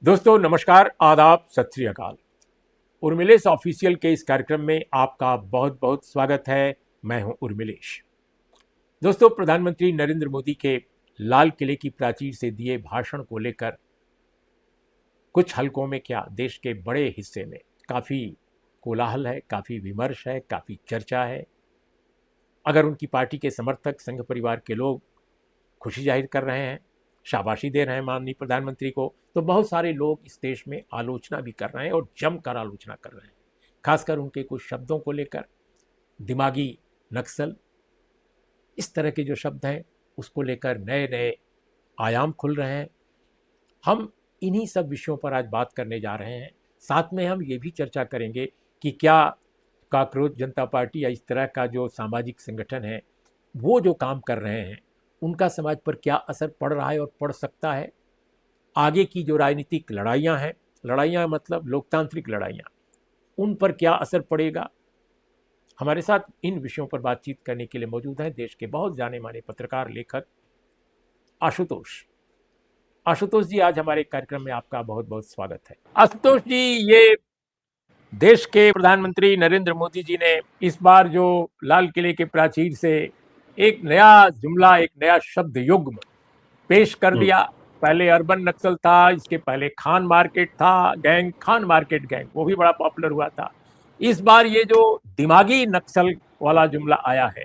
दोस्तों नमस्कार, आदाब, सत श्री अकाल। उर्मिलेश ऑफिशियल के इस कार्यक्रम में आपका बहुत बहुत स्वागत है। मैं हूं उर्मिलेश। दोस्तों, प्रधानमंत्री नरेंद्र मोदी के लाल किले की प्राचीर से दिए भाषण को लेकर कुछ हलकों में क्या देश के बड़े हिस्से में काफ़ी कोलाहल है, काफ़ी विमर्श है, काफ़ी चर्चा है। अगर उनकी पार्टी के समर्थक, संघ परिवार के लोग खुशी जाहिर कर रहे हैं, शाबाशी दे रहे हैं माननीय प्रधानमंत्री को, तो बहुत सारे लोग इस देश में आलोचना भी कर रहे हैं और जमकर आलोचना कर रहे हैं। खासकर उनके कुछ शब्दों को लेकर, दिमागी नक्सल, इस तरह के जो शब्द हैं उसको लेकर नए नए आयाम खुल रहे हैं। हम इन्हीं सब विषयों पर आज बात करने जा रहे हैं। साथ में हम ये भी चर्चा करेंगे कि क्या कॉकरोच जनता पार्टी या इस तरह का जो सामाजिक संगठन है वो जो काम कर रहे हैं उनका समाज पर क्या असर पड़ रहा है और पड़ सकता है। आगे की जो राजनीतिक लड़ाइयाँ हैं, लड़ाइयाँ मतलब लोकतांत्रिक लड़ाइयाँ, उन पर क्या असर पड़ेगा। हमारे साथ इन विषयों पर बातचीत करने के लिए मौजूद हैं देश के बहुत जाने माने पत्रकार, लेखक आशुतोष। आशुतोष जी, आज हमारे कार्यक्रम में आपका बहुत बहुत स्वागत है। आशुतोष जी, ये देश के प्रधानमंत्री नरेंद्र मोदी जी ने इस बार जो लाल किले के प्राचीर से एक नया जुमला, एक नया शब्द युग्म पेश कर दिया। पहले अर्बन नक्सल था, इसके पहले खान मार्केट था, गैंग, खान मार्केट गैंग, वो भी बड़ा पॉपुलर हुआ था। इस बार ये जो दिमागी नक्सल वाला जुमला आया है,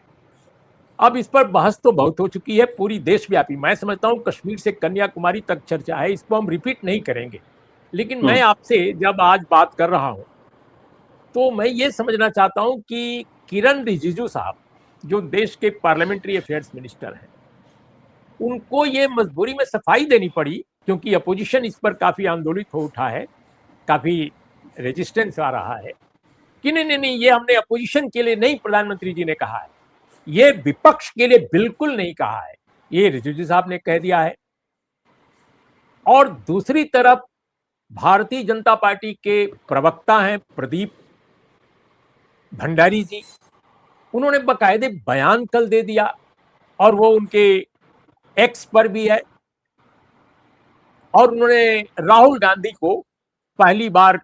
अब इस पर बहस तो बहुत हो चुकी है, पूरी देशव्यापी। मैं समझता हूँ कश्मीर से कन्याकुमारी तक चर्चा है, इसको हम रिपीट नहीं करेंगे। लेकिन मैं आपसे जब आज बात कर रहा हूँ तो मैं ये समझना चाहता हूँ कि किरण रिजिजू साहब, जो देश के पार्लियामेंट्री अफेयर्स मिनिस्टर हैं, उनको ये मजबूरी में सफाई देनी पड़ी, क्योंकि अपोजिशन इस पर काफी आंदोलित हो उठा है, काफी रेजिस्टेंस आ रहा है कि नहीं नहीं नहीं, ये हमने अपोजिशन के लिए नहीं, प्रधानमंत्री जी ने कहा है, ये विपक्ष के लिए बिल्कुल नहीं कहा है, ये रिजिजू साहब ने कह दिया है। और दूसरी तरफ भारतीय जनता पार्टी के प्रवक्ता हैं प्रदीप भंडारी जी, उन्होंने बकायदे बयान कल दे दिया और वो उनके एक्स पर भी है, और उन्होंने राहुल गांधी को पहली बार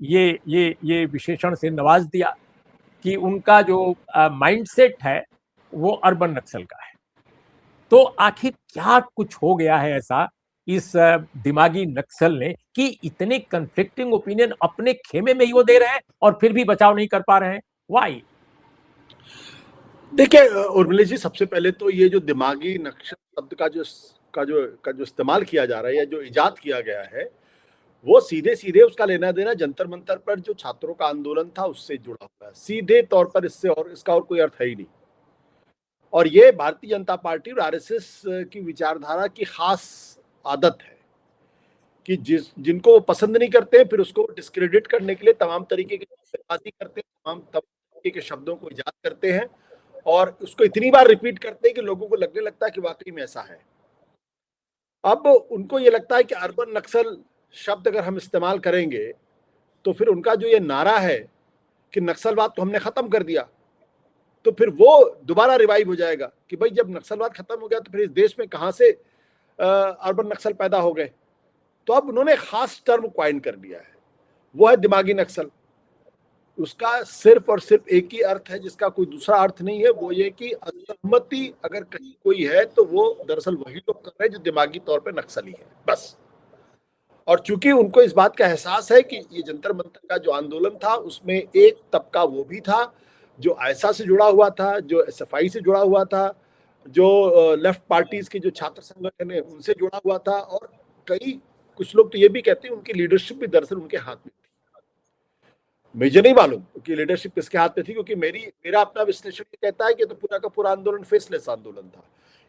ये विशेषण से नवाज दिया कि उनका जो माइंडसेट है वो अर्बन नक्सल का है। तो आखिर क्या कुछ हो गया है ऐसा इस दिमागी नक्सल ने कि इतने कंफ्लिक्टिंग ओपिनियन अपने खेमे में ही वो दे रहे हैं और फिर भी बचाव नहीं कर पा रहे हैं? वाई? देखिए उर्मिलेश जी, सबसे पहले तो ये जो दिमागी नक्शा शब्द का जो इस्तेमाल किया जा रहा है या जो इजाद किया गया है, वो सीधे सीधे उसका लेना देना जंतर मंतर पर जो छात्रों का आंदोलन था उससे जुड़ा हुआ है। सीधे तौर पर इसका और कोई अर्थ है ही नहीं। और ये भारतीय जनता पार्टी और आरएसएस की विचारधारा की खास आदत है कि जिनको वो पसंद नहीं करते फिर उसको डिस्क्रेडिट करने के लिए तमाम तरीके की बयानबाजी करते हैं, तमाम तरीके के शब्दों को इजाद करते हैं और उसको इतनी बार रिपीट करते हैं कि लोगों को लगने लगता है कि वाकई में ऐसा है। अब उनको ये लगता है कि अर्बन नक्सल शब्द अगर हम इस्तेमाल करेंगे तो फिर उनका जो ये नारा है कि नक्सलवाद तो हमने खत्म कर दिया, तो फिर वो दोबारा रिवाइव हो जाएगा कि भाई जब नक्सलवाद खत्म हो गया तो फिर इस देश में कहां से अर्बन नक्सल पैदा हो गए। तो अब उन्होंने खास टर्म क्वाइन कर दिया है, वो है दिमागी नक्सल। उसका सिर्फ और सिर्फ एक ही अर्थ है जिसका कोई दूसरा अर्थ नहीं है, वो ये कि असहमति अगर कहीं कोई है तो वो दरअसल वही लोग कर रहे हैं जो दिमागी तौर पे नक्सली है, बस। और चूंकि उनको इस बात का एहसास है कि ये जंतर मंतर का जो आंदोलन था उसमें एक तबका वो भी था जो आयसा से जुड़ा हुआ था, जो एसएफआई से जुड़ा हुआ था, जो लेफ्ट पार्टीज के जो छात्र संगठन है उनसे जुड़ा हुआ था, और कुछ लोग तो ये भी कहते हैं उनकी लीडरशिप भी दरअसल उनके हाथ में थी। मुझे नहीं मालूम कि लीडरशिप किसके हाथ में थी, क्योंकि मेरा अपना विश्लेषण ये कहता है कि तो पूरा का पूरा आंदोलन फेसलेस आंदोलन था।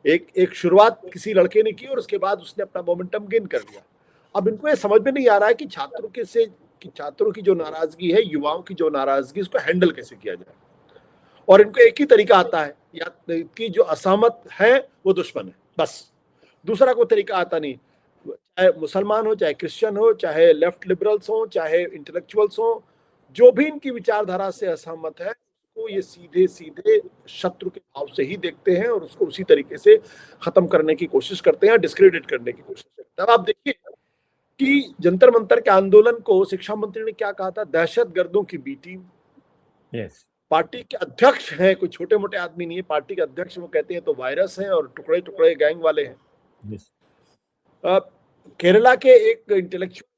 एक शुरुआत किसी लड़के ने की और उसके बाद उसने अपना मोमेंटम गेन कर लिया। अब इनको ये समझ में नहीं आ रहा है कि छात्रों की जो नाराजगी है, युवाओं की जो नाराजगी, उसको हैंडल कैसे किया जाए। और इनको एक ही तरीका आता है, या कि जो असहमत है वो दुश्मन है, बस। दूसरा कोई तरीका आता नहीं, चाहे मुसलमान हो, चाहे क्रिश्चियन हो, चाहे लेफ्ट लिबरल्स हो, चाहे इंटेलेक्चुअल्स हो, जो भी इनकी विचारधारा से असहमत है उसको ये सीधे सीधे शत्रु के भाव से ही देखते हैं और उसको उसी तरीके से खत्म करने की कोशिश करते हैं, डिस्क्रेडिट करने की कोशिश करते हैं। अब आप देखिए कि जंतर मंतर के आंदोलन को शिक्षा मंत्री ने क्या कहा था, दहशतगर्दों की बी टीम। यस। पार्टी के अध्यक्ष हैं, कोई छोटे मोटे आदमी नहीं है, पार्टी के अध्यक्ष वो कहते हैं तो वायरस है और टुकड़े टुकड़े गैंग वाले हैं। यस। केरला के एक इंटेलेक्चुअल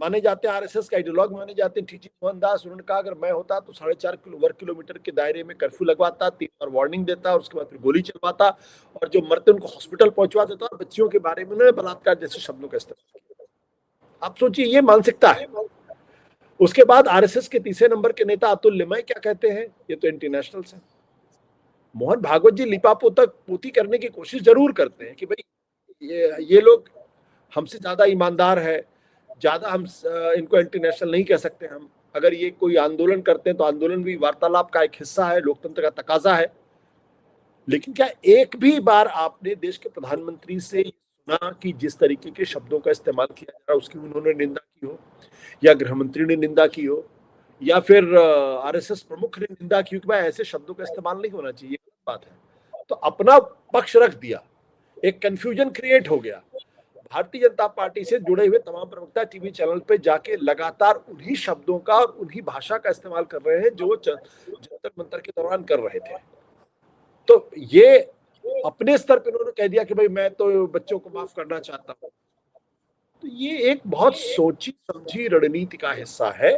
माने जाते हैं, आरएसएस का आइडियोलॉग माने जाते हैं, टीटी मोहनदास, उन्होंने कहा अगर मैं होता तो 4.5 वर्ग किलोमीटर के दायरे में कर्फ्यू लगवाता, 3 बार वार्निंग देता और उसके बाद फिर गोली चलवाता और जो मरते उनको हॉस्पिटल पहुंचवा देता और बच्चियों के बारे में उन्होंने बलात्कार जैसे शब्दों का इस्तेमाल किया। आप सोचिए ये मानसिकता है। उसके बाद आरएसएस के तीसरे नंबर के नेता अतुल लिमाई क्या कहते हैं, ये तो इंटरनेशनल है। मोहन भागवत जी लिपापोतक पोती करने की कोशिश जरूर करते हैं कि भाई ये लोग हमसे ज्यादा ईमानदार है, ज्यादा हम इनको इंटरनेशनल नहीं कह सकते। हम अगर ये कोई आंदोलन करते हैं तो आंदोलन भी वार्तालाप का एक हिस्सा है, लोकतंत्र का तकाजा है। लेकिन क्या एक भी बार आपने देश के प्रधानमंत्री से सुना कि जिस तरीके के शब्दों का इस्तेमाल किया जा रहा है उसकी उन्होंने निंदा की हो, या गृह मंत्री ने निंदा की हो, या फिर आरएसएस प्रमुख ने निंदा की हो कि भाई ऐसे शब्दों का इस्तेमाल नहीं होना चाहिए, बात है। तो अपना पक्ष रख दिया, एक कंफ्यूजन क्रिएट हो गया। भारतीय जनता पार्टी से जुड़े हुए तमाम प्रवक्ता टीवी चैनल पे जाके लगातार उन्हीं शब्दों का और उन्हीं भाषा का इस्तेमाल कर रहे हैं जो जंतर मंतर के दौरान कर रहे थे। तो ये अपने स्तर पे उन्होंने कह दिया कि भाई मैं तो बच्चों को माफ करना चाहता हूं। तो ये एक बहुत सोची समझी रणनीति का हिस्सा है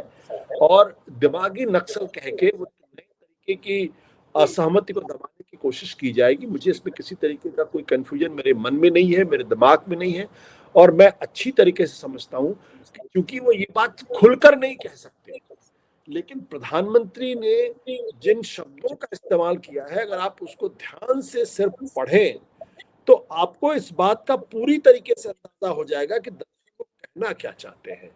और दिमागी नक्सल कह के वो नए तरीके की असहमति को दबाने की कोशिश की जाएगी। मुझे इसमें किसी तरीके का कोई कंफ्यूजन मेरे मन में नहीं है, मेरे दिमाग में नहीं है और मैं अच्छी तरीके से समझता हूं क्योंकि वो ये बात खुलकर नहीं कह सकते। लेकिन प्रधानमंत्री ने जिन शब्दों का इस्तेमाल किया है, अगर आप उसको ध्यान से सिर्फ पढ़ें तो आपको इस बात का पूरी तरीके से अंदाजा हो जाएगा कि दर्शक को कहना क्या चाहते हैं।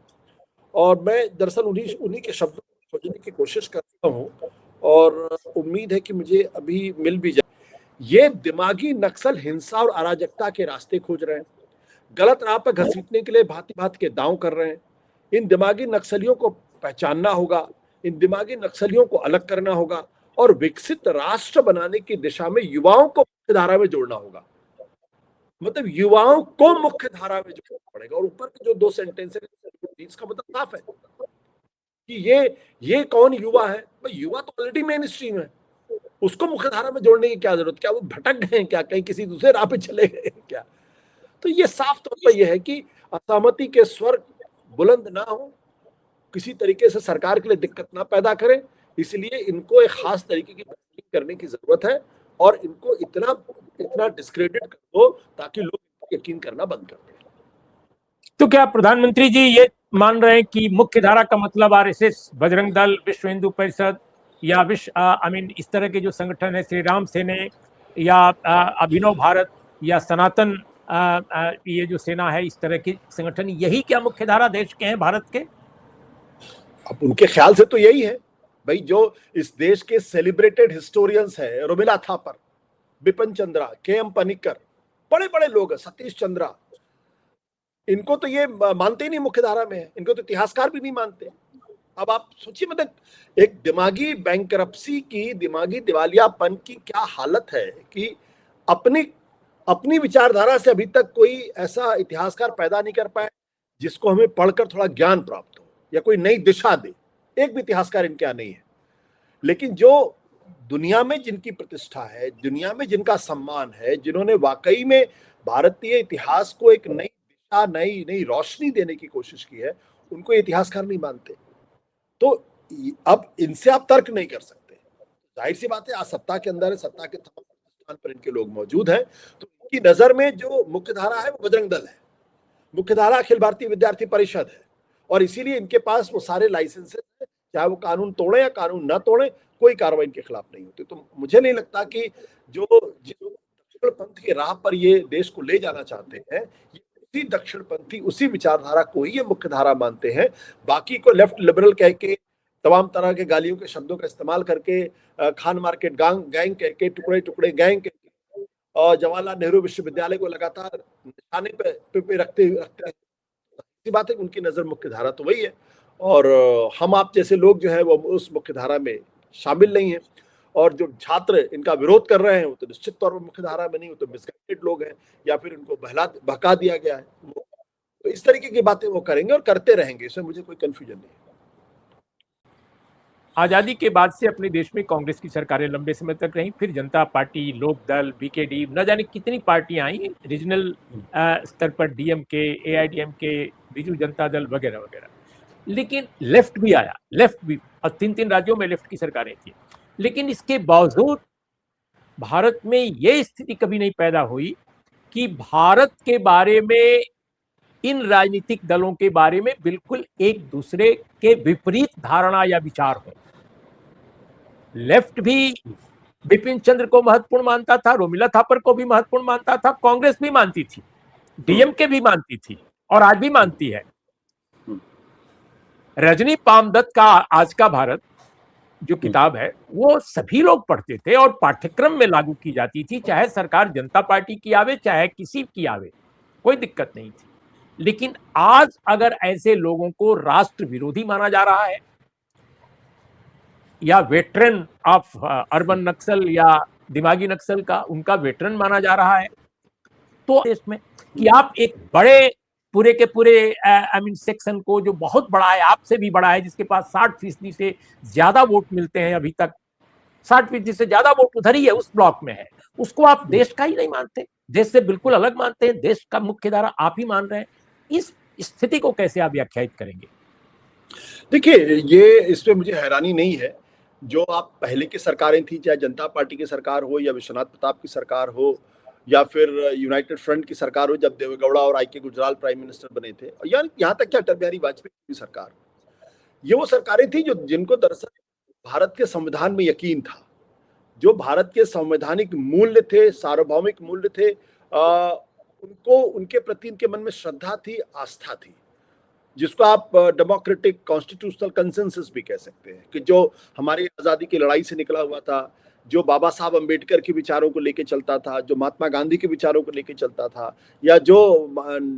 और मैं दरअसल उन्हीं के शब्दों को खोजने की कोशिश करता हूँ और उम्मीद है कि मुझे अभी मिल भी जाए। ये दिमागी नक्सल हिंसा और अराजकता के रास्ते खोज रहे हैं, गलत राह पर घसीटने के लिए भांति भांति के दांव कर रहे हैं। इन दिमागी नक्सलियों को पहचानना होगा, इन दिमागी नक्सलियों को अलग करना होगा और विकसित राष्ट्र बनाने की दिशा में युवाओं को मुख्य धारा में जोड़ना होगा। मतलब युवाओं को मुख्य धारा में जोड़ना पड़ेगा। और ऊपर के जो 2 सेंटेंस है इसका मतलब साफ है कि ये कौन युवा है? भाई युवा तो ऑलरेडी मेन स्ट्रीम है, उसको मुख्य धारा में जोड़ने की क्या जरूरत? क्या वो भटक गए हैं क्या, कहीं किसी दूसरे राह पे चले गए हैं क्या? तो ये साफ तौर पर यह है कि असहमति के स्वर बुलंद ना हो, किसी तरीके से सरकार के लिए दिक्कत ना पैदा करें, इसलिए इनको एक खास तरीके की करने की जरूरत है और इनको इतना डिस्क्रेडिट कर दो ताकि लोग यकीन करना बंद कर दें। तो क्या प्रधानमंत्री जी ये मान रहे हैं कि मुख्य धारा का मतलब आरएसएस, बजरंग दल, विश्व हिंदू परिषद या इस तरह के जो संगठन है, श्री राम सेने या अभिनव भारत या सनातन ये जो सेना है, इस तरह के संगठन, यही क्या मुख्य धारा देश के हैं, भारत के? अब उनके ख्याल से तो यही है भाई। जो इस देश के सेलिब्रेटेड हिस्टोरियंस है, रोमिला थापर, बिपिन चंद्रा, के.एम. पनिक्कर, बड़े बड़े लोग हैं, सतीश चंद्रा, इनको तो ये मानते ही नहीं मुख्य धारा में है, इनको तो इतिहासकार भी नहीं मानते। अब आप सोचिए, मतलब एक दिमागी बैंकरप्सी की, दिमागी दिवालियापन की क्या हालत है कि अपनी विचारधारा से अभी तक कोई ऐसा इतिहासकार पैदा नहीं कर पाए जिसको हमें पढ़कर थोड़ा ज्ञान प्राप्त हो या कोई नई दिशा दे। एक भी इतिहासकार इनके यहाँ नहीं है। लेकिन जो दुनिया में जिनकी प्रतिष्ठा है, दुनिया में जिनका सम्मान है, जिन्होंने वाकई में भारतीय इतिहास को एक नई दिशा, नई रोशनी देने की कोशिश की है, उनको इतिहासकार नहीं मानते। तो अब इनसे आप तर्क नहीं कर सकते। जाहिर सी बात है, आज सत्ता के अंदर है, सत्ता के तमाम स्थान पर इनके लोग मौजूद हैं, तो इनकी नजर में जो मुख्य धारा है वो बजरंग दल है, मुख्य धारा अखिल भारतीय विद्यार्थी परिषद है और इसीलिए इनके पास वो सारे लाइसेंसेस हैं, चाहे वो कानून तोड़े या कानून ना तोड़े, कोई कार्रवाई इनके खिलाफ नहीं होती। तो मुझे नहीं लगता कि जो दक्षिण पंथ की राह पर ये देश को ले जाना चाहते हैं, ये उसी दक्षिण पंथी, उसी विचारधारा को ही ये मुख्य धारा मानते हैं। बाकी को लेफ्ट लिबरल कह के, तमाम तरह के गालियों के शब्दों का इस्तेमाल करके, खान मार्केट गैंग कह के, टुकड़े टुकड़े गैंग कह के, और जवाहरलाल नेहरू विश्वविद्यालय को लगातार निशाने पे रखते हैं। बात है कि उनकी नजर मुख्य धारा तो वही है और हम आप जैसे लोग जो है वो उस मुख्य धारा में शामिल नहीं है। और जो छात्र इनका विरोध कर रहे हैं वो तो निश्चित तौर पर मुख्य धारा में नहीं, वो तो मिसगाइडेड लोग हैं या फिर उनको बहका दिया गया है। तो इस तरीके की बातें वो करेंगे और करते रहेंगे, इसमें मुझे कोई कंफ्यूजन नहीं है। आजादी के बाद से अपने देश में कांग्रेस की सरकारें लंबे समय तक रही, फिर जनता पार्टी, लोक दल, बीकेडी, न जाने कितनी पार्टियां आई, रीजनल स्तर पर डीएमके, एआईडीएमके, बीजू जनता दल वगैरह वगैरह। लेकिन लेफ्ट भी आया, लेफ्ट भी, और 3-3 राज्यों में लेफ्ट की सरकारें थी। लेकिन इसके बावजूद भारत में ये स्थिति कभी नहीं पैदा हुई कि भारत के बारे में, इन राजनीतिक दलों के बारे में बिल्कुल एक दूसरे के विपरीत धारणा या विचार हो। लेफ्ट भी बिपिन चंद्र को महत्वपूर्ण मानता था, रोमिला थापर को भी महत्वपूर्ण मानता था, कांग्रेस भी मानती थी, डीएमके भी मानती थी, और आज भी मानती है। रजनी पामदत्त का आज का भारत जो किताब है, वो सभी लोग पढ़ते थे और पाठ्यक्रम में लागू की जाती थी, चाहे सरकार जनता पार्टी की आवे, चाहे किसी की आवे, कोई दिक्कत नहीं थी। लेकिन आज अगर ऐसे लोगों को राष्ट्र विरोधी माना जा रहा है, या वेटरन ऑफ अर्बन नक्सल या दिमागी नक्सल का उनका वेटरन माना जा रहा है, तो इसमें कि आप एक बड़े पूरे के पूरे आई मीन सेक्शन को, जो बहुत बड़ा है, आपसे भी बड़ा है, जिसके पास 60% से ज्यादा वोट मिलते हैं, अभी तक 60% से ज्यादा वोट उधर ही है, उस ब्लॉक में है, उसको आप देश का ही नहीं मानते, देश से बिल्कुल अलग मानते हैं, देश का मुख्य धारा आप ही मान रहे हैं। इस स्थिति को कैसे आप व्याख्यायित करेंगे? देखिए, ये इसमें मुझे हैरानी नहीं है। जो आप पहले की सरकारें थी, चाहे जनता पार्टी की सरकार हो या विश्वनाथ प्रताप की सरकार हो या फिर यूनाइटेड फ्रंट की सरकार हो, जब देवेगौड़ा और आई.के. गुजराल प्राइम मिनिस्टर बने थे, या यहाँ तक कि अटल बिहारी वाजपेयी की सरकार, ये वो सरकारें थी जो जिनको दरअसल भारत के संविधान में यकीन था, जो भारत के संवैधानिक मूल्य थे, सार्वभौमिक मूल्य थे, उनको, उनके प्रति इनके मन में श्रद्धा थी, आस्था थी, जिसको आप डेमोक्रेटिक कॉन्स्टिट्यूशनल कंसेंसस भी कह सकते हैं, कि जो हमारी आज़ादी की लड़ाई से निकला हुआ था, जो बाबा साहब अंबेडकर के विचारों को लेके चलता था, जो महात्मा गांधी के विचारों को लेके चलता था, या जो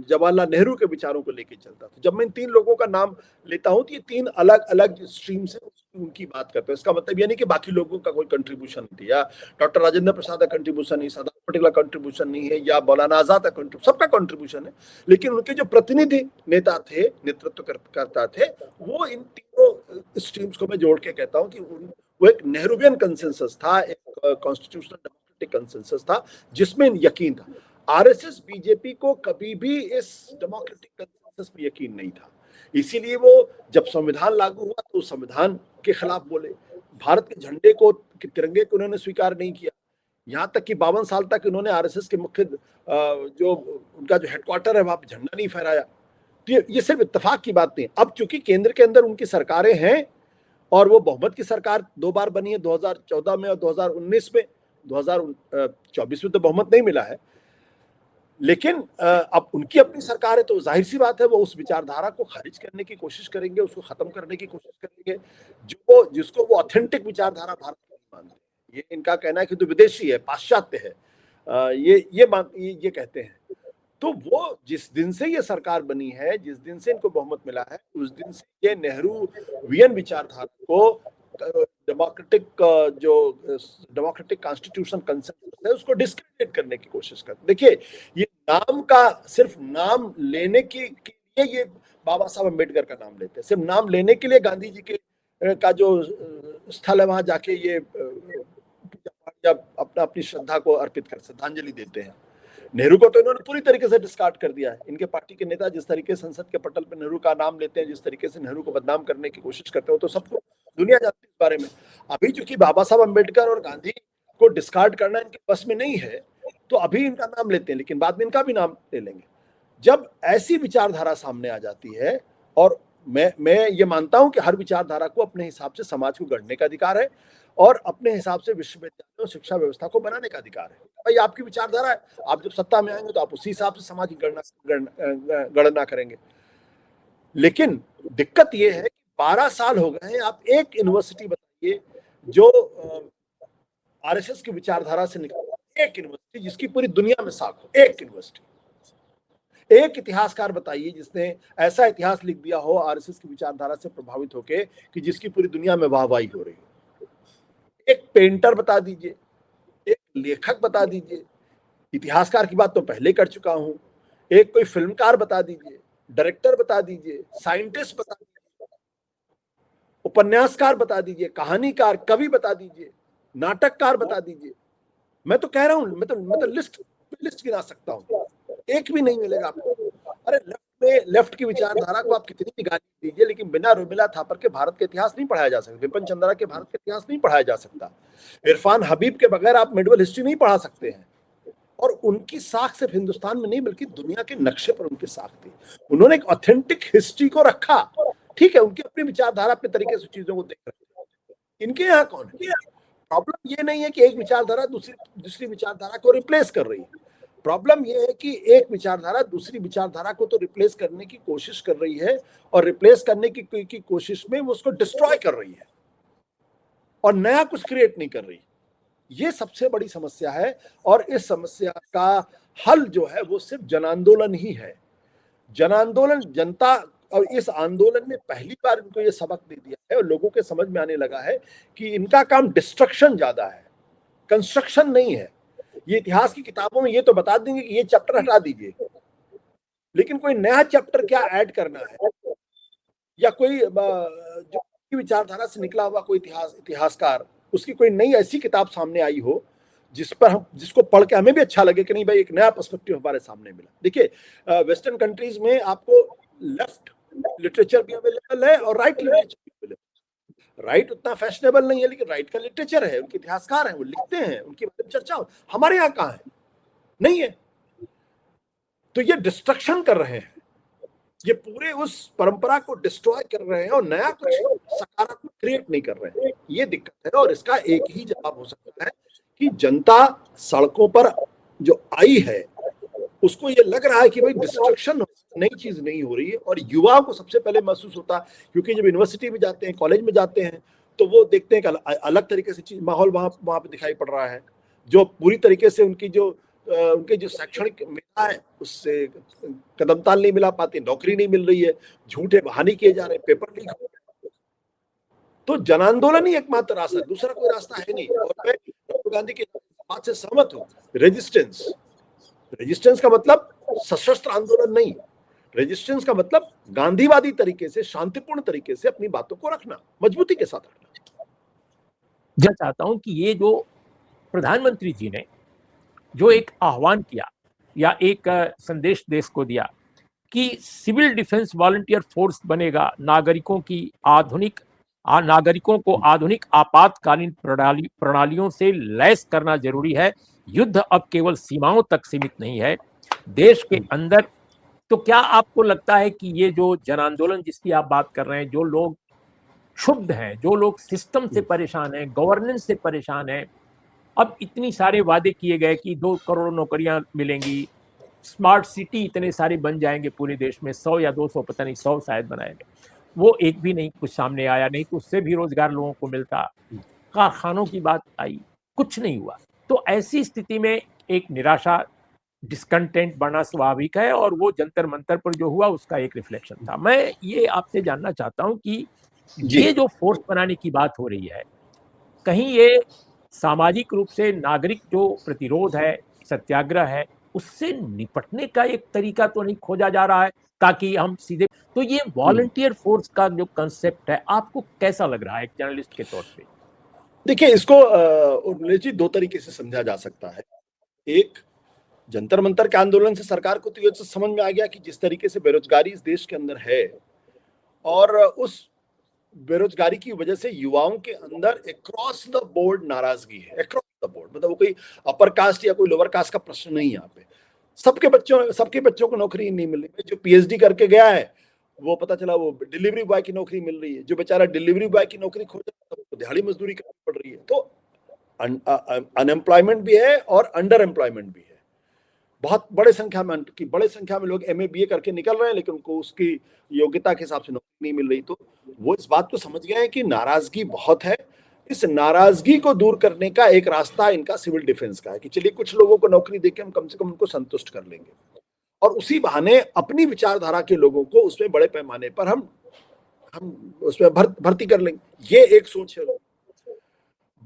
जवाहरलाल नेहरू के विचारों को लेके चलता था। जब मैं इन तीन लोगों का नाम लेता हूं, तो ये तीन अलग अलग स्ट्रीम से उनकी बात करते हैं। इसका मतलब यह नहीं कि बाकी लोगों का कोई कंट्रीब्यूशन नहीं थी, या डॉक्टर राजेंद्र प्रसाद का कंट्रीब्यूशन नहीं, सरदार पटेल का कंट्रीब्यूशन नहीं है, या मौलाना आजाद का कंट्रीब्यूशन, सबका कंट्रीब्यूशन है। लेकिन उनके जो प्रतिनिधि नेता थे, नेतृत्व करता थे, वो इन तीनों स्ट्रीम्स को मैं जोड़ के कहता हूं कि वो एक नेहरूवियन कंसेंसस था, एक कॉन्स्टिट्यूशनल डेमोक्रेटिक कंसेंसस था, जिसमें यकीन था। आरएसएस बीजेपी को कभी भी इस डेमोक्रेटिक कंसेंसस में यकीन नहीं था, इसीलिए वो जब संविधान लागू हुआ तो संविधान के खिलाफ बोले, भारत के झंडे को, तिरंगे को उन्होंने स्वीकार नहीं किया, यहाँ तक कि 52 साल तक उन्होंने आरएसएस के मुख्य जो उनका जो हेडक्वार्टर है वहां पर झंडा नहीं फहराया। तो ये सिर्फ इत्तेफाक की बात नहीं। अब चूंकि केंद्र के अंदर उनकी सरकारें हैं और वो बहुमत की सरकार 2 बार बनी है, 2014 में और 2019 में, 2024 में तो बहुमत नहीं मिला है, लेकिन अब उनकी अपनी सरकार है, तो जाहिर सी बात है वो उस विचारधारा को खारिज करने की कोशिश करेंगे, उसको खत्म करने की कोशिश करेंगे, जिसको वो ऑथेंटिक विचारधारा भारत की नहीं मानते। ये इनका कहना है कि तो विदेशी है, पाश्चात्य है, ये कहते हैं। तो वो जिस दिन से ये सरकार बनी है, जिस दिन से इनको बहुमत मिला है, उस दिन से ये नेहरूवियन विचारधारा को, डेमोक्रेटिक जो डेमोक्रेटिक कॉन्स्टिट्यूशन कंसेंसस है, उसको डिस्क्रेडिट करने की कोशिश करते। देखिए, ये नाम का, सिर्फ नाम लेने के लिए ये बाबा साहब अम्बेडकर का नाम लेते हैं, सिर्फ नाम लेने के लिए गांधी जी के का जो स्थल है वहां जाके ये अपना अपनी श्रद्धा को अर्पित कर, श्रद्धांजलि देते हैं। नेहरू को तो इन्होंने पूरी तरीके से डिस्कार्ड कर दिया है। इनके पार्टी के नेता जिस तरीके से संसद के पटल पर नेहरू का नाम लेते हैं, जिस तरीके से नेहरू को बदनाम करने की कोशिश करते हो, तो सबको दुनिया जानती है इस बारे में। अभी चूंकि बाबा साहब अम्बेडकर और गांधी को डिस्कार्ड करना इनके बस में नहीं है, तो अभी इनका नाम लेते हैं, लेकिन बाद में इनका भी नाम ले लेंगे। जब ऐसी विचारधारा सामने आ जाती है, और मैं ये मानता हूं कि हर विचारधारा को अपने हिसाब से समाज को गढ़ने का अधिकार है और अपने हिसाब से विश्वविद्यालयों, शिक्षा व्यवस्था को बनाने का अधिकार है। भाई आपकी विचारधारा है, आप जब सत्ता में आएंगे तो आप उसी हिसाब से समाज की गणना करेंगे। लेकिन दिक्कत यह है कि 12 साल हो गए हैं, आप एक यूनिवर्सिटी बताइए जो आरएसएस की विचारधारा से निकली, एक यूनिवर्सिटी जिसकी पूरी दुनिया में साख हो, एक यूनिवर्सिटी, एक इतिहासकार बताइए जिसने ऐसा इतिहास लिख दिया हो आरएसएस की विचारधारा से प्रभावित होकर कि जिसकी पूरी दुनिया में वाहवाही हो रही हो। एक पेंटर बता दीजिए, एक लेखक बता दीजिए, इतिहासकार की बात तो पहले कर चुका हूं, एक कोई फिल्मकार बता दीजिए, डायरेक्टर बता दीजिए, साइंटिस्ट बता दीजिए, उपन्यासकार बता दीजिए, कहानीकार, कवि बता दीजिए, नाटककार बता दीजिए। मैं तो कह रहा हूं, मैं तो लिस्ट गिना सकता हूं, एक भी नहीं मिलेगा आपको। अरे लेफ्ट की विचारधारा को आप कितनी भी गाली दीजिए, लेकिन बिना रुमिला थापर के भारत के इतिहास नहीं पढ़ाया जा सकता, विपिन चंद्रा के भारत के इतिहास नहीं पढ़ाया जा सकता, इरफान हबीब के बगैर आप मिडिवल हिस्ट्री नहीं पढ़ा सकते हैं। और उनकी साख सिर्फ हिंदुस्तान में नहीं बल्कि दुनिया के नक्शे पर उनकी साख थी। उन्होंने एक ऑथेंटिक हिस्ट्री को रखा। ठीक है, उनकी अपनी विचारधारा अपने तरीके से चीजों को देख रहे हैं। इनके यहाँ कौन है? प्रॉब्लम ये नहीं है कि एक विचारधारा दूसरी विचारधारा को रिप्लेस कर रही है। प्रॉब्लम यह है कि एक विचारधारा दूसरी विचारधारा को तो रिप्लेस करने की कोशिश कर रही है, और रिप्लेस करने की कोशिश में वो उसको डिस्ट्रॉय कर रही है और नया कुछ क्रिएट नहीं कर रही। ये सबसे बड़ी समस्या है, और इस समस्या का हल जो है वो सिर्फ जन आंदोलन ही है। जन आंदोलन, जनता, और इस आंदोलन ने पहली बार इनको ये सबक दे दिया है और लोगों के समझ में आने लगा है कि इनका काम डिस्ट्रक्शन ज्यादा है, कंस्ट्रक्शन नहीं है। ये इतिहास की किताबों में ये तो बता देंगे कि ये चैप्टर हटा दीजिए, लेकिन कोई नया चैप्टर क्या ऐड करना है, या कोई जो विचारधारा से निकला हुआ कोई इतिहासकार, उसकी कोई नई ऐसी किताब सामने आई हो जिसको पढ़ के हमें भी अच्छा लगे कि नहीं भाई एक नया पर्सपेक्टिव हमारे सामने मिला। देखिए, वेस्टर्न कंट्रीज में आपको लेफ्ट लिटरेचर भी अवेलेबल है और राइट लिटरेचर भी अवेलेबल। राइट उतना फैशनेबल नहीं है, लेकिन राइट का लिटरेचर है, उनके इतिहासकार हैं, वो लिखते हैं, उनकी चर्चा। हमारे यहाँ कहाँ है? नहीं है। तो ये डिस्ट्रक्शन कर रहे हैं, ये पूरे उस परंपरा को डिस्ट्रॉय कर रहे हैं और नया कुछ सकारात्मक क्रिएट नहीं कर रहे हैं। ये दिक्कत है, और इसका एक ही जवाब हो सकता है कि जनता सड़कों पर जो आई है उसको ये लग रहा है कि भाई डिस्ट्रक्शन, नई चीज नहीं हो रही है। और युवाओं को सबसे पहले महसूस होता है, क्योंकि जब यूनिवर्सिटी में जाते हैं, कॉलेज में जाते हैं, तो वो देखते हैं कि अलग तरीके से माहौल वहां पे दिखाई पड़ रहा है, जो पूरी तरीके से उनके जो शैक्षणिक मेधा है उससे कदम ताल नहीं मिला पाती, नौकरी नहीं मिल रही है, झूठे बहाने किए जा रहे हैं, पेपर लीक हो रहे हैं। तो जन आंदोलन ही एकमात्र रास्ता है, दूसरा कोई रास्ता है नहीं। और मैं राहुल गांधी की बात से सहमत हूँ। रेजिस्टेंस का मतलब सशस्त्र आंदोलन नहीं, रेजिस्टेंस का मतलब गांधीवादी तरीके से, शांतिपूर्ण तरीके से अपनी बातों को रखना, मजबूती के साथ रखना। मैं चाहता हूं कि ये जो प्रधानमंत्री जी ने जो एक आह्वान किया या एक संदेश देश को दिया कि सिविल डिफेंस वॉलंटियर फोर्स बनेगा, नागरिकों को आधुनिक आपातकालीन प्रणालियों से लैस करना जरूरी है, युद्ध अब केवल सीमाओं तक सीमित नहीं है, देश के अंदर। तो क्या आपको लगता है कि ये जो जन आंदोलन जिसकी आप बात कर रहे हैं, जो लोग क्षुब्ध हैं, जो लोग सिस्टम से परेशान हैं, गवर्नेंस से परेशान हैं, अब इतनी सारे वादे किए गए कि 2 करोड़ नौकरियां मिलेंगी, स्मार्ट सिटी इतने सारे बन जाएंगे पूरे देश में, 100 या 200, पता नहीं 100 शायद बनाएंगे, वो एक भी नहीं कुछ सामने आया। नहीं तो उससे भी रोजगार लोगों को मिलता। कारखानों की बात आई, कुछ नहीं हुआ। तो ऐसी स्थिति में एक निराशा, डिस्कंटेंट बढ़ना स्वाभाविक है, और वो जंतर मंतर पर जो हुआ उसका एक रिफ्लेक्शन था। मैं ये आपसे जानना चाहता हूं कि ये जो फोर्स बनाने की बात हो रही है, कहीं ये सामाजिक रूप से नागरिक जो प्रतिरोध है, सत्याग्रह है, उससे निपटने का एक तरीका तो नहीं खोजा जा रहा है ताकि हम सीधे। तो ये वॉलंटियर फोर्स का जो कंसेप्ट है, आपको कैसा लग रहा है एक जर्नलिस्ट के तौर पे? देखिए, इसको उर्मिला जी 2 तरीके से समझा जा सकता है। एक, जंतर मंतर के आंदोलन से सरकार को तो ये समझ में आ गया कि जिस तरीके से बेरोजगारी इस देश के अंदर है, और उस बेरोजगारी की वजह से युवाओं के अंदर अक्रॉस द बोर्ड नाराजगी है। अक्रॉस द बोर्ड मतलब वो कोई अपर कास्ट या कोई लोअर कास्ट का प्रश्न नहीं है। यहाँ पे सबके बच्चों को नौकरी नहीं मिल रही। जो पीएचडी करके गया है वो पता चला वो डिलीवरी बॉय की नौकरी मिल रही है, जो बेचारा डिलीवरी बॉय की नौकरी खोज रहा है तो दिहाड़ी मजदूरी करनी पड़ रही है। तो अनएम्प्लॉयमेंट भी है और अंडर एम्प्लॉयमेंट भी है। बहुत बड़े संख्या में लोग एमए बीए करके निकल रहे हैं, लेकिन उनको उसकी योग्यता के हिसाब से नौकरी नहीं मिल रही। तो वो इस बात को समझ गए हैं कि नाराजगी बहुत है। इस नाराजगी को दूर करने का एक रास्ता इनका सिविल डिफेंस का है कि चलिए कुछ लोगों को नौकरी देके हम कम से कम उनको संतुष्ट कर लेंगे, और उसी बहाने अपनी विचारधारा के लोगों को उसमें बड़े पैमाने पर हम उसमें भर्ती कर लेंगे। ये एक सोच है।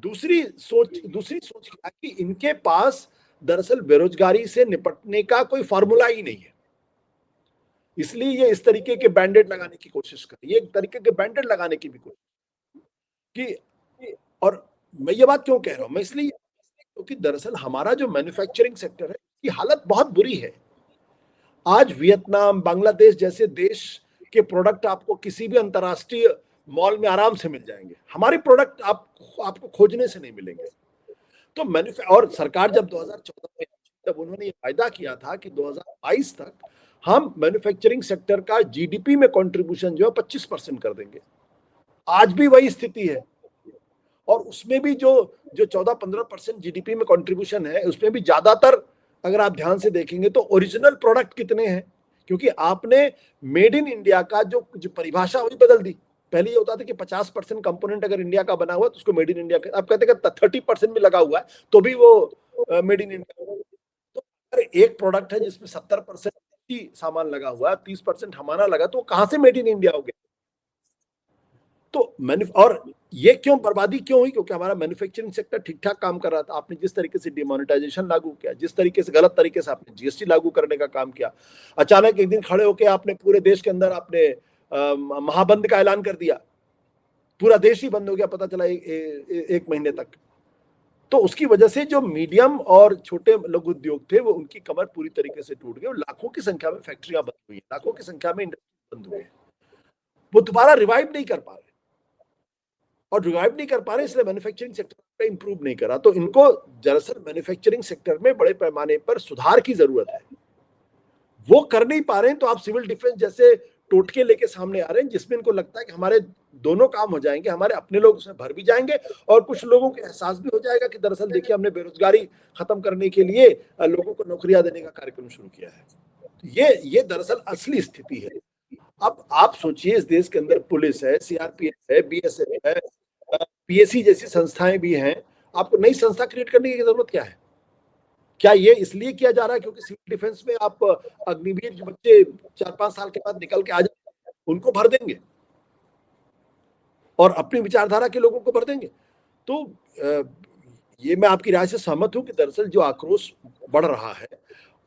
दूसरी सोच क्या कि इनके पास दरअसल बेरोजगारी से निपटने का कोई फार्मूला ही नहीं है। इसलिए ये इस तरीके के बैंडेड लगाने की कोशिश कर रही है, एक तरीके के बैंडेड लगाने की भी कोशिश की। और मैं ये बात क्यों कह रहा हूं, मैं इसलिए क्योंकि दरअसल हमारा जो मैन्युफैक्चरिंग सेक्टर है की हालत बहुत बुरी है। आज वियतनाम, बांग्लादेश जैसे देश के प्रोडक्ट आपको किसी भी अंतर्राष्ट्रीय मॉल में आराम से मिल जाएंगे, हमारे प्रोडक्ट आपको खोजने से नहीं मिलेंगे। तो और सरकार जब 2014 में तब उन्होंने ये वायदा किया था कि 2022 तक हम मैन्युफैक्चरिंग सेक्टर का जीडीपी में कंट्रीब्यूशन जो है 25% कर देंगे। आज भी वही स्थिति है, और उसमें भी जो जो 14-15% जीडीपी में कंट्रीब्यूशन है, उसमें भी ज्यादातर अगर आप ध्यान से देखेंगे तो ओरिजिनल प्रोडक्ट कितने हैं, क्योंकि आपने मेड इन इंडिया का जो परिभाषा वही बदल दी। पहले ये होता था कि 50% कंपोनेंट अगर इंडिया का बना हुआ तो उसको मेड इन इंडिया, अब कहते हैं 30% भी लगा हुआ है तो भी वो मेड इन इंडिया। तो अगर एक प्रोडक्ट है जिसमें 70% ही सामान लगा हुआ है, 30% हमारा लगा, तो कहां से मेड इन इंडिया हो गया? तो और ये क्यों बर्बादी क्यों हुई? क्योंकि हमारा मैन्युफैक्चरिंग सेक्टर ठीक ठाक काम कर रहा था। आपने जिस तरीके से डिमोनेटाइजेशन लागू किया, जिस तरीके से गलत तरीके से आपने जीएसटी लागू करने का काम किया, अचानक एक दिन खड़े होकर आपने पूरे देश के अंदर आपने महाबंद का ऐलान कर दिया, पूरा देश ही बंद हो गया पता चला एक महीने तक। तो उसकी वजह से जो मीडियम और छोटे लघु उद्योग थे वो उनकी कमर पूरी तरीके से टूट गई, और लाखों की संख्या में फैक्ट्रियां बंद हुई, लाखों की संख्या में इंडस्ट्री बंद हुई। वो दोबारा रिवाइव नहीं कर पा रहे, और रिवाइव नहीं कर पा रहे, इसलिए मैन्युफैक्चरिंग सेक्टर पे इंप्रूव नहीं करा। तो इनको दरअसल मैन्युफैक्चरिंग सेक्टर में बड़े पैमाने पर सुधार की जरूरत है, वो कर नहीं पा रहे हैं। तो आप सिविल डिफेंस जैसे टोटके लेके सामने आ रहे हैं, जिसमें इनको लगता है कि हमारे दोनों काम हो जाएंगे, हमारे अपने लोग उसमें भर भी जाएंगे और कुछ लोगों को एहसास भी हो जाएगा कि दरअसल देखिए हमने बेरोजगारी खत्म करने के लिए लोगों को नौकरियां देने का कार्यक्रम शुरू किया है। ये दरअसल असली स्थिति है। अब आप सोचिए, इस देश के अंदर पुलिस है, सीआरपीएफ है, बीएसएफ है, पीएससी जैसी संस्थाएं भी हैं। आपको नई संस्था क्रिएट करने की जरूरत क्या है? क्या ये इसलिए किया जा रहा है क्योंकि सिविल डिफेंस में आप अग्निवीर जो बच्चे 4-5 साल के बाद निकल के आ जाए उनको भर देंगे और अपनी विचारधारा के लोगों को भर देंगे? तो ये मैं आपकी राय से सहमत हूं कि दरअसल जो आक्रोश बढ़ रहा है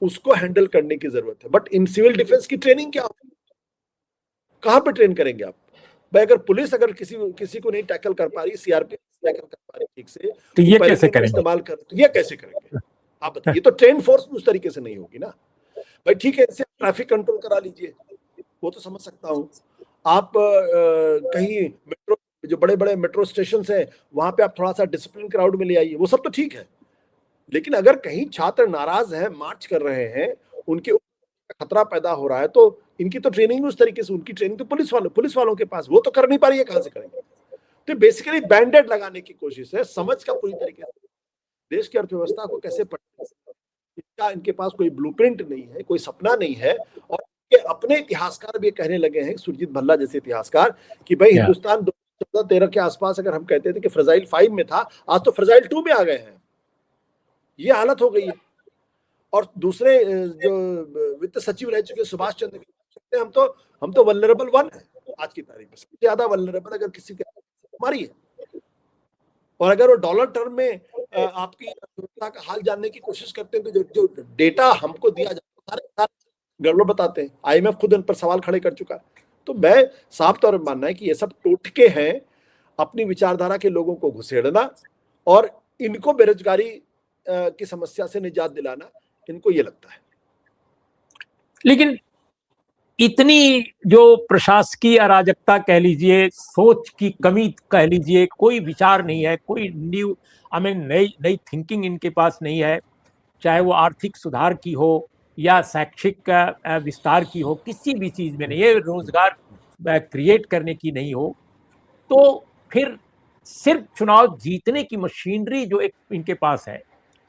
उसको हैंडल करने की जरूरत है। बट इन सिविल डिफेंस की ट्रेनिंग क्या होगी? कहां पे ट्रेन करेंगे आप? भाई अगर पुलिस अगर किसी को नहीं टैकल कर पा रही, सीआरपीएफ टैकल कर पा रही ठीक से, तो ये पहले कैसे दिन में करेंगे? इस्तेमाल कर, तो ये कैसे करेंगे? आप बताइए। ये तो ट्रेन फोर्स उस तरीके से नहीं होगी ना भाई। ठीक है, इससे ट्रैफिक कंट्रोल करा लीजिए, वो तो समझ सकता हूँ। आप कहीं मेट्रो, जो बड़े बड़े मेट्रो स्टेशन हैं वहां पे आप थोड़ा सा डिसिप्लिन क्राउड में ले आइए, वो सब तो ठीक है। लेकिन अगर कहीं छात्र नाराज हैं, मार्च कर रहे हैं, उनके खतरा पैदा हो रहा है, तो इनकी तो ट्रेनिंग उस तरीके से, उनकी ट्रेनिंग तो पुलिस वालों के पास, वो तो कर नहीं पा रही है, कहां से करेंगे? तो बेसिकली बैंडेड लगाने की कोशिश है, समझ का पूरी तरीके से देश की अर्थव्यवस्था को कैसे इसका इनके पास कोई ब्लूप्रिंट नहीं है, कोई सपना नहीं है। और अपने इतिहासकार भी कहने लगे हैं, सुरजीत भल्ला जैसे इतिहासकार, कि भाई हिंदुस्तान 2014-13 के आसपास अगर हम कहते थे कि फ्रजाइल 5 में था, आज तो फ्रजाइल 2 में आ गए हैं। ये हालत हो गई है। और दूसरे जो वित्त सचिव रह चुके सुभाष चंद्र, हम तो वल्नरेबल 1 है आज की तारीख में। सबसे ज्यादा वल्नरेबल अगर किसी के हमारी है। और अगर वो डॉलर टर्म में आपकी अर्थव्यवस्था का हाल जानने की कोशिश करते हैं तो जो डेटा हमको दिया जाता है सारे गड़बड़ बताते हैं। आईएमएफ खुद इन पर सवाल खड़े कर चुका है। तो मैं साफ तौर पर मानना है कि ये सब टोटके हैं, अपनी विचारधारा के लोगों को घुसेड़ना और इनको बेरोजगारी की समस्या से निजात दिलाना, इनको ये लगता है। लेकिन इतनी जो प्रशासकीय अराजकता कह लीजिए, सोच की कमी कह लीजिए, कोई विचार नहीं है, कोई न्यू नई थिंकिंग इनके पास नहीं है, चाहे वो आर्थिक सुधार की हो या शैक्षिक विस्तार की हो, किसी भी चीज में नहीं है, रोजगार क्रिएट करने की नहीं हो, तो फिर सिर्फ चुनाव जीतने की मशीनरी जो एक इनके पास है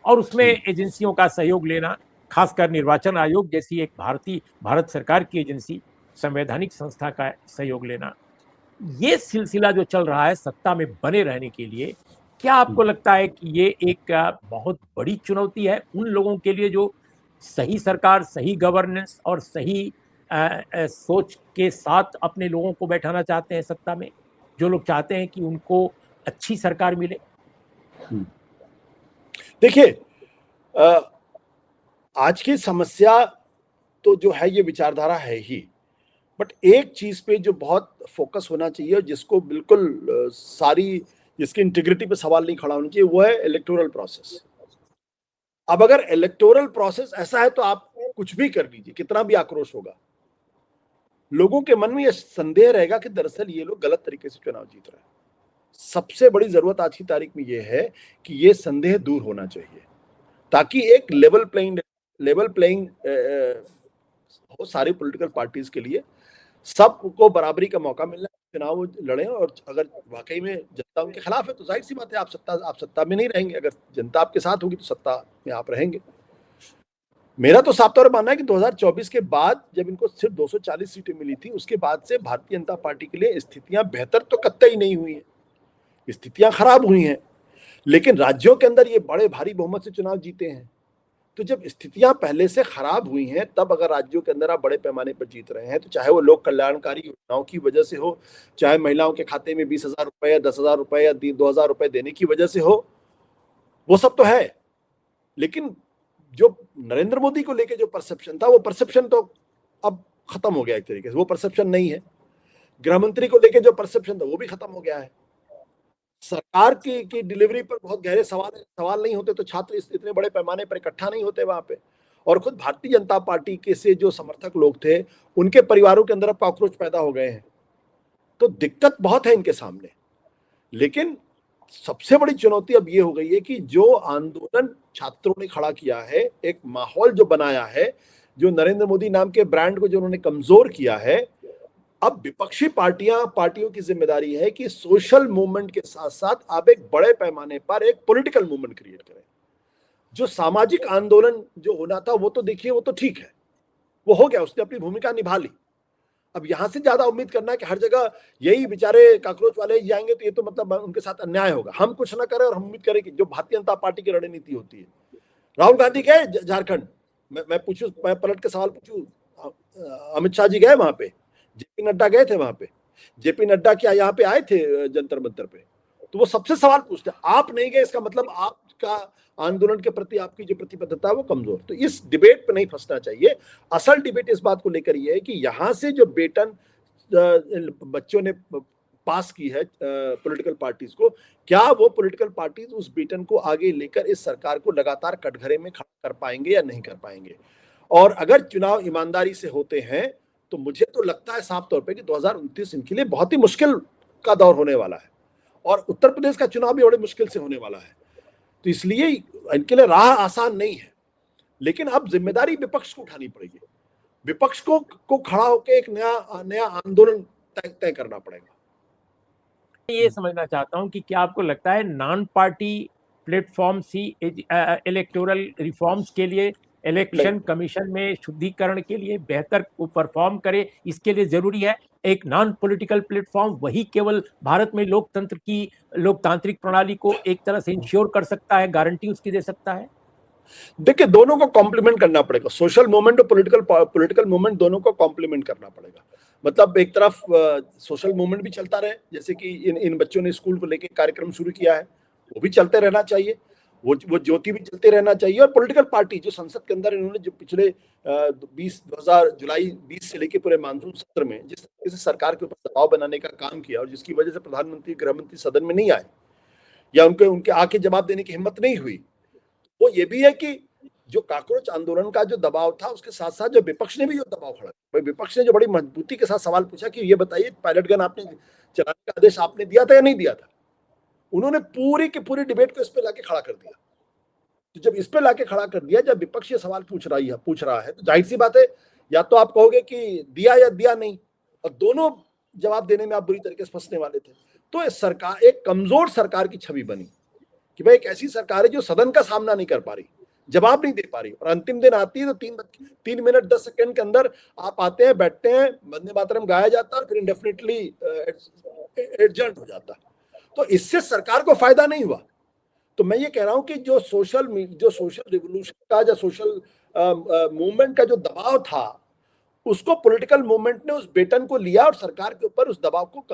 और उसमें एजेंसियों का सहयोग लेना, खासकर निर्वाचन आयोग जैसी एक भारत सरकार की एजेंसी, संवैधानिक संस्था का सहयोग लेना, ये सिलसिला जो चल रहा है सत्ता में बने रहने के लिए, क्या आपको लगता है कि ये एक बहुत बड़ी चुनौती है उन लोगों के लिए जो सही सरकार, सही गवर्नेंस और सही सोच के साथ अपने लोगों को बैठाना चाहते हैं सत्ता में, जो लोग चाहते हैं कि उनको अच्छी सरकार मिले? देखिए, आज की समस्या तो जो है ये विचारधारा है ही। बट एक चीज पे जो बहुत फोकस होना चाहिए और जिसको बिल्कुल सारी जिसकी इंटीग्रिटी पे सवाल नहीं खड़ा होना चाहिए, वो है इलेक्टोरल प्रोसेस। अब अगर इलेक्टोरल प्रोसेस ऐसा है तो आप कुछ भी कर लीजिए, कितना भी आक्रोश होगा, लोगों के मन में यह संदेह रहेगा कि दरअसल ये लोग गलत तरीके से चुनाव जीत रहे हैं। सबसे बड़ी जरूरत आज की तारीख में यह है कि ये संदेह दूर होना चाहिए, ताकि एक लेवल प्लेइंग हो सारी पॉलिटिकल पार्टीज के लिए, सबको बराबरी का मौका मिलना, चुनाव लड़े। और अगर वाकई में जनता उनके खिलाफ है तो जाहिर सी बात है आप सत्ता में नहीं रहेंगे। अगर जनता आपके साथ होगी तो सत्ता में आप रहेंगे। मेरा तो साफ तौर पर मानना है कि 2024 के बाद जब इनको सिर्फ 240 सीटें मिली थी, उसके बाद से भारतीय जनता पार्टी के लिए स्थितियां बेहतर तो कतई नहीं हुई हैं, स्थितियां खराब हुई हैं। लेकिन राज्यों के अंदर ये बड़े भारी बहुमत से चुनाव जीते हैं। तो जब स्थितियां पहले से खराब हुई हैं, तब अगर राज्यों के अंदर आप बड़े पैमाने पर जीत रहे हैं, तो चाहे वो लोक कल्याणकारी योजनाओं की वजह से हो, चाहे महिलाओं के खाते में 20,000 रुपए या 10,000 रुपए या 2,000 रुपए देने की वजह से हो, वो सब तो है। लेकिन जो नरेंद्र मोदी को लेके जो परसेप्शन था, वो परसेप्शन तो अब खत्म हो गया। एक तरीके से वो परसेप्शन नहीं है। गृह मंत्री को लेके जो परसेप्शन था वो भी खत्म हो गया है। सरकार की डिलीवरी पर बहुत गहरे सवाल नहीं होते तो छात्र इतने बड़े पैमाने पर इकट्ठा नहीं होते वहां पे। और खुद भारतीय जनता पार्टी के से जो समर्थक लोग थे, उनके परिवारों के अंदर अब कॉकरोच पैदा हो गए हैं। तो दिक्कत बहुत है इनके सामने। लेकिन सबसे बड़ी चुनौती अब ये हो गई है कि जो आंदोलन छात्रों ने खड़ा किया है, एक माहौल जो बनाया है, जो नरेंद्र मोदी नाम के ब्रांड को जो उन्होंने कमजोर किया है, अब विपक्षी पार्टियों की जिम्मेदारी है कि सोशल मूवमेंट के साथ साथ आप एक बड़े पैमाने पर एक पॉलिटिकल मूवमेंट क्रिएट करें। जो सामाजिक आंदोलन जो होना था वो तो देखिए, वो तो ठीक है, वो हो गया, उसने अपनी भूमिका निभा ली। अब यहां से ज्यादा उम्मीद करना है कि हर जगह यही बेचारे काकरोच वाले जाएंगे, तो ये तो मतलब उनके साथ अन्याय होगा। हम कुछ ना करें और हम उम्मीद करें कि जो भारतीय जनता पार्टी की रणनीति होती है, राहुल गांधी गए झारखंड, मैं पूछूं, मैं पलट के सवाल पूछूं, अमित शाह जी गए वहां पे, जेपी नड्डा गए थे वहां पे, जेपी नड्डा क्या यहाँ पे आए थे जंतर मंतर पे? तो वो सबसे सवाल पूछते, आप नहीं गए, इसका मतलब आपका आंदोलन के प्रति आपकी जो प्रतिबद्धता है वो कमजोर। तो इस डिबेट पे नहीं फंसना चाहिए। असल डिबेट इस बात को लेकर ये है कि यहां से जो बेटन बच्चों ने पास की है पॉलिटिकल पार्टीज को, क्या वो पॉलिटिकल पार्टीज उस बेटन को आगे लेकर इस सरकार को लगातार कटघरे में खड़ा कर पाएंगे या नहीं कर पाएंगे। और अगर चुनाव ईमानदारी से होते हैं तो मुझे तो लगता है साफ तौर पे कि 2029 इनके लिए बहुत ही मुश्किल का दौर होने वाला है, और उत्तर प्रदेश का चुनाव भी बड़े मुश्किल से होने वाला है। तो इसलिए इनके लिए राह आसान नहीं है। लेकिन अब जिम्मेदारी विपक्ष को उठानी पड़ेगी। विपक्ष को खड़ा होकर एक नया आंदोलन तय करना पड़ेगा। ये समझना चाहता हूं कि क्या आपको लगता है नॉन पार्टी प्लेटफॉर्म्स ही इलेक्टोरल रिफॉर्म्स के लिए, इलेक्शन कमीशन में शुद्धिकरण के लिए बेहतर परफॉर्म करे, इसके लिए जरूरी है एक नॉन पॉलिटिकल प्लेटफॉर्म? वही केवल भारत में लोकतांत्रिक प्रणाली को एक तरह से इंश्योर कर सकता है, गारंटी उसकी दे सकता है? देखिए, दोनों को कॉम्प्लीमेंट करना पड़ेगा। सोशल मूवमेंट और पॉलिटिकल मूवमेंट दोनों को कॉम्प्लीमेंट करना पड़ेगा। मतलब एक तरफ सोशल मूवमेंट भी चलता रहे, जैसे कि इन बच्चों ने स्कूल को लेकर कार्यक्रम शुरू किया है, वो भी चलते रहना चाहिए, वो ज्योति भी चलते रहना चाहिए। और पॉलिटिकल पार्टी जो संसद के अंदर इन्होंने जो पिछले 20 जुलाई 20 से लेकर पूरे मानसून सत्र में जिस तरीके से सरकार के ऊपर दबाव बनाने का काम किया, और जिसकी वजह से प्रधानमंत्री, गृह मंत्री सदन में नहीं आए या उनके आके जवाब देने की हिम्मत नहीं हुई, वो ये भी है कि जो काकरोच आंदोलन का जो दबाव था, उसके साथ साथ जो विपक्ष ने भी जो दबाव खड़ा किया, विपक्ष ने जो बड़ी मजबूती के साथ सवाल पूछा कि ये बताइए, पायलट गन आपने चलाने का आदेश आपने दिया था या नहीं दिया था? उन्होंने पूरी की पूरी डिबेट को इस पे लाके खड़ा कर दिया। तो जब इस पे लाके खड़ा कर दिया, जब विपक्ष ये सवाल पूछ रहा है, तो जाहिर सी बात है, या तो आप कहोगे कि दिया या दिया नहीं, और दोनों जवाब देने में आप बुरी तरीके से फंसने वाले थे। तो एक कमजोर सरकार की छवि बनी कि भाई एक ऐसी सरकार है जो सदन का सामना नहीं कर पा रही, जवाब नहीं दे पा रही, और अंतिम दिन आती है तो 3 मिनट 10 सेकंड के अंदर आप आते हैं, बैठते हैं, वंदे मातरम गाया जाता है और फिर इंडेफिनिटली एडजर्न हो जाता। तो इससे सरकार को फायदा नहीं हुआ। तो मैं ये कह रहा हूं कि जो सोशल रिवोल्यूशन का, जो सोशल मूवमेंट का जो दबाव था, उसको पॉलिटिकल मूवमेंट ने उस बेटन को लिया और सरकार के ऊपर उस दबाव को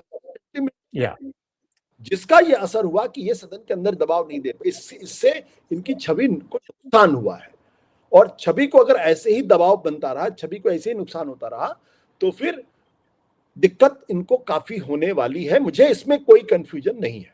जिसका ये असर हुआ कि ये सदन के अंदर दबाव नहीं दे पाए। इससे इनकी छवि को नुकसान हुआ है। और छवि को अगर ऐसे ही दबाव बनता रहा, छवि को ऐसे ही नुकसान होता रहा, तो फिर दिक्कत इनको काफी होने वाली है। मुझे इसमें कोई कंफ्यूजन नहीं है।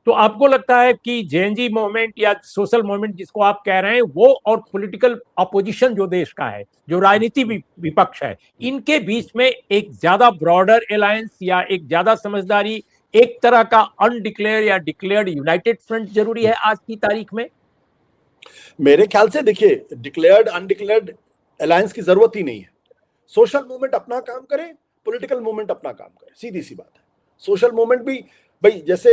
तो आपको लगता है कि जेएनजी मूवमेंट या सोशल मूवमेंट जिसको आप कह रहे हैं वो और पॉलिटिकल अपोजिशन जो देश का है, जो राजनीति विपक्ष है, इनके बीच में एक ज्यादा ब्रॉडर अलायंस या एक ज्यादा समझदारी, एक तरह का अनडिक्लेयर या डिक्लेयर्ड यूनाइटेड फ्रंट जरूरी है आज की तारीख में? मेरे ख्याल से देखिए, डिक्लेयर्ड अनडिक्लेयर्ड अलायंस की जरूरत ही नहीं है। सोशल मूवमेंट अपना काम करे, पॉलिटिकल मूवमेंट अपना काम करे, सीधी सी बात है। सोशल मूवमेंट भी भाई, जैसे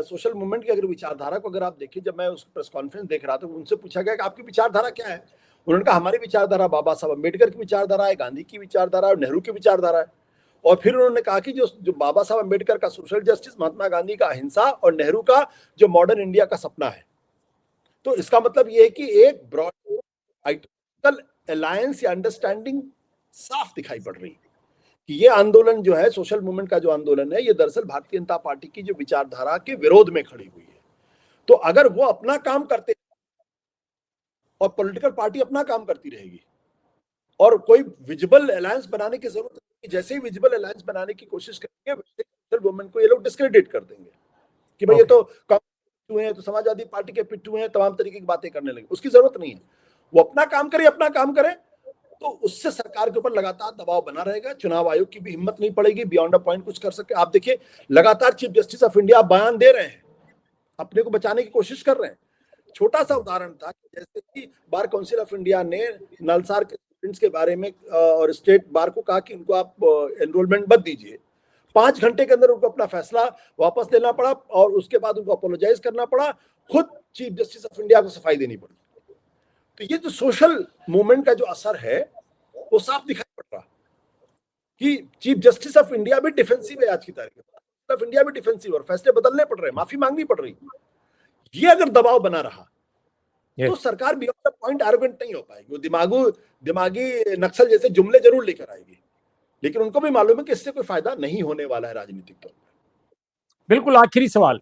सोशल मूवमेंट की अगर विचारधारा को अगर आप देखिए, जब मैं उस प्रेस कॉन्फ्रेंस देख रहा था, उनसे पूछा गया कि आपकी विचारधारा क्या है। उन्होंने कहा हमारी विचारधारा बाबा साहब अम्बेडकर की विचारधारा है, गांधी की विचारधारा है और नेहरू की विचारधारा है। और फिर उन्होंने कहा कि जो जो बाबा साहब अम्बेडकर का सोशल जस्टिस, महात्मा गांधी का अहिंसा और नेहरू का जो मॉडर्न इंडिया का सपना है, तो इसका मतलब ये है कि एक ब्रॉड आइडियोलॉजिकल अलायंस या अंडरस्टैंडिंग साफ दिखाई पड़ रही है कि ये आंदोलन जो है, सोशल मूवमेंट का जो आंदोलन है, ये दरअसल भारतीय जनता पार्टी की जो विचारधारा के विरोध में खड़ी हुई है। तो अगर वो अपना काम करते और पॉलिटिकल पार्टी अपना काम करती रहेगी और कोई विजिबल अलायंस बनाने की जरूरत नहीं, जैसे ही विजिबल अलायंस बनाने की कोशिश करेंगे, वैसे सोशल मूवमेंट को ये लोग डिस्क्रेडिट कर देंगे कि भाई ये तो कांग्रेस हुए हैं, तो समाजवादी पार्टी के पिट्ठू हैं, तमाम तरीके की बातें करने लगे। उसकी जरूरत नहीं है। वो अपना काम करे, अपना काम करे, तो उससे सरकार के ऊपर लगातार दबाव बना रहेगा। चुनाव आयोग की भी हिम्मत नहीं पड़ेगी बियॉन्ड अ पॉइंट कुछ कर सके। आप देखिए, लगातार चीफ जस्टिस ऑफ इंडिया बयान दे रहे हैं, अपने को बचाने की कोशिश कर रहे हैं। छोटा सा उदाहरण था, जैसे कि बार काउंसिल ऑफ इंडिया ने नलसार के स्टूडेंट्स के बारे में और स्टेट बार को कहा कि उनको आप एनरोलमेंट मत दीजिए। 5 घंटे के अंदर उनको अपना फैसला वापस लेना पड़ा और उसके बाद उनको अपोलोजाइज करना पड़ा, खुद चीफ जस्टिस ऑफ इंडिया को सफाई देनी पड़ी। तो ये जो सोशल मूवमेंट का जो असर है, वो साफ दिखाई पड़ रहा कि चीफ जस्टिस ऑफ इंडिया भी डिफेंसिव है आज की तारीख में। ऑफ इंडिया भी डिफेंसिव और फैसले बदलने पड़ रहे हैं, माफी मांगनी पड़ रही। ये अगर दबाव बना रहा तो सरकार बियॉन्ड द पॉइंट एरोगेंट नहीं हो पाएगी। वो दिमागी नक्सल जैसे जुमले जरूर लेकर आएगी, लेकिन उनको भी मालूम है कि इससे कोई फायदा नहीं होने वाला है राजनीतिक तौर पर। बिल्कुल आखिरी सवाल,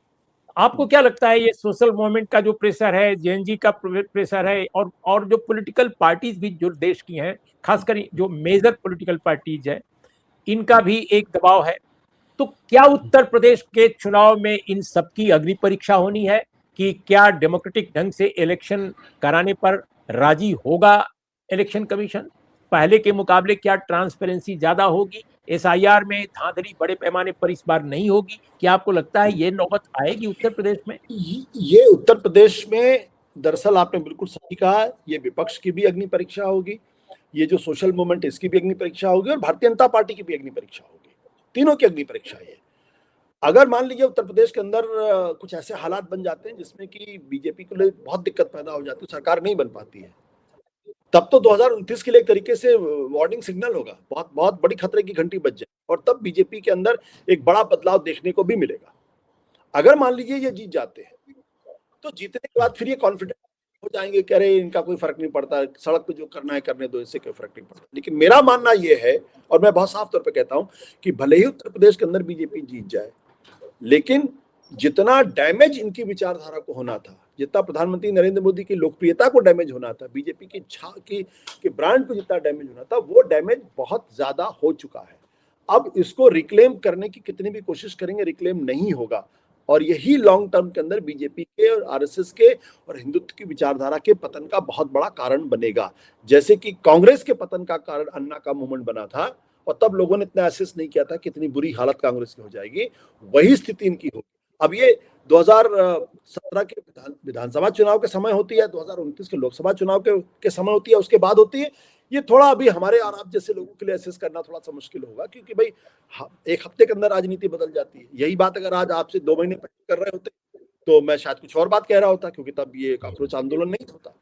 आपको क्या लगता है ये सोशल मूवमेंट का जो प्रेशर है, जेएनजी का प्रेशर है और जो पॉलिटिकल पार्टीज भी जो देश की हैं, खासकर जो मेजर पॉलिटिकल पार्टीज है, इनका भी एक दबाव है, तो क्या उत्तर प्रदेश के चुनाव में इन सबकी अग्नि परीक्षा होनी है कि क्या डेमोक्रेटिक ढंग से इलेक्शन कराने पर राजी होगा इलेक्शन कमीशन? पहले के मुकाबले क्या ट्रांसपेरेंसी ज्यादा होगी? एसआईआर में धांधली बड़े पैमाने पर इस बार नहीं होगी? क्या आपको लगता है ये नौबत आएगी उत्तर प्रदेश में? ये उत्तर प्रदेश में दरअसल आपने बिल्कुल सही कहा, ये विपक्ष की भी अग्नि परीक्षा होगी, ये जो सोशल मूवमेंट इसकी भी अग्नि परीक्षा होगी और भारतीय जनता पार्टी की भी अग्नि परीक्षा होगी। तीनों की अग्नि परीक्षा है। अगर मान लीजिए उत्तर प्रदेश के अंदर कुछ ऐसे हालात बन जाते हैं जिसमें कि बीजेपी को लिए बहुत दिक्कत पैदा हो जाती है, सरकार नहीं बन पाती है, तब तो 2029 के लिए एक तरीके से वार्निंग सिग्नल होगा, बहुत बहुत बड़ी खतरे की घंटी बज जाए और तब बीजेपी के अंदर एक बड़ा बदलाव देखने को भी मिलेगा। अगर मान लीजिए ये जीत जाते हैं, तो जीतने के बाद फिर ये कॉन्फिडेंट हो जाएंगे कि अरे इनका कोई फर्क नहीं पड़ता, सड़क पे जो करना है करने दो, इससे कोई फर्क नहीं पड़ता। लेकिन मेरा मानना ये है, और मैं बहुत साफ तौर पे कहता हूं, कि भले ही उत्तर प्रदेश के अंदर बीजेपी जीत जाए, लेकिन जितना डैमेज इनकी विचारधारा को होना था, जितना प्रधानमंत्री नरेंद्र मोदी की लोकप्रियता को डैमेज होना था, बीजेपी की ब्रांड को जितना डैमेज होना था, वो डैमेज बहुत ज्यादा हो चुका है। अब इसको रिक्लेम करने की कितनी भी कोशिश करेंगे, रिक्लेम नहीं होगा। और यही लॉन्ग टर्म के अंदर बीजेपी के और आरएसएस के और हिंदुत्व की विचारधारा के पतन का बहुत बड़ा कारण बनेगा। जैसे कि कांग्रेस के पतन का कारण अन्ना का मूवमेंट बना था और तब लोगों ने इतना एसेस नहीं किया था कि इतनी बुरी हालत कांग्रेस की हो जाएगी, वही स्थिति इनकी होगी। अब ये 2017 के विधानसभा चुनाव के समय होती है, 2029 के लोकसभा चुनाव के समय होती है, उसके बाद होती है। ये थोड़ा अभी हमारे और आप जैसे लोगों के लिए असेस करना थोड़ा सा मुश्किल होगा, क्योंकि भाई एक हफ्ते के अंदर राजनीति बदल जाती है। यही बात अगर आज आपसे 2 महीने पहले कर रहे होते तो मैं शायद कुछ और बात कह रहा होता, क्योंकि तब ये कांग्रेस आंदोलन नहीं होता।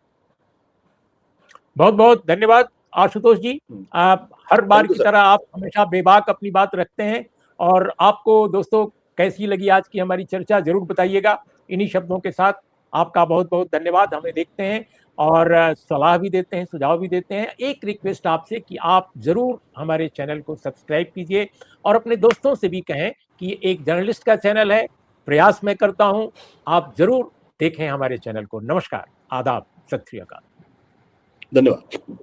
बहुत बहुत धन्यवाद आशुतोष जी। आप हर बार की तरह आप हमेशा बेबाक अपनी बात रखते हैं, और आपको दोस्तों कैसी लगी आज की हमारी चर्चा जरूर बताइएगा। इन्हीं शब्दों के साथ आपका बहुत बहुत धन्यवाद। हमें देखते हैं और सलाह भी देते हैं, सुझाव भी देते हैं। एक रिक्वेस्ट आपसे कि आप जरूर हमारे चैनल को सब्सक्राइब कीजिए और अपने दोस्तों से भी कहें कि एक जर्नलिस्ट का चैनल है, प्रयास मैं करता हूं, आप जरूर देखें हमारे चैनल को। नमस्कार, आदाब, सत श्री अकाल। धन्यवाद।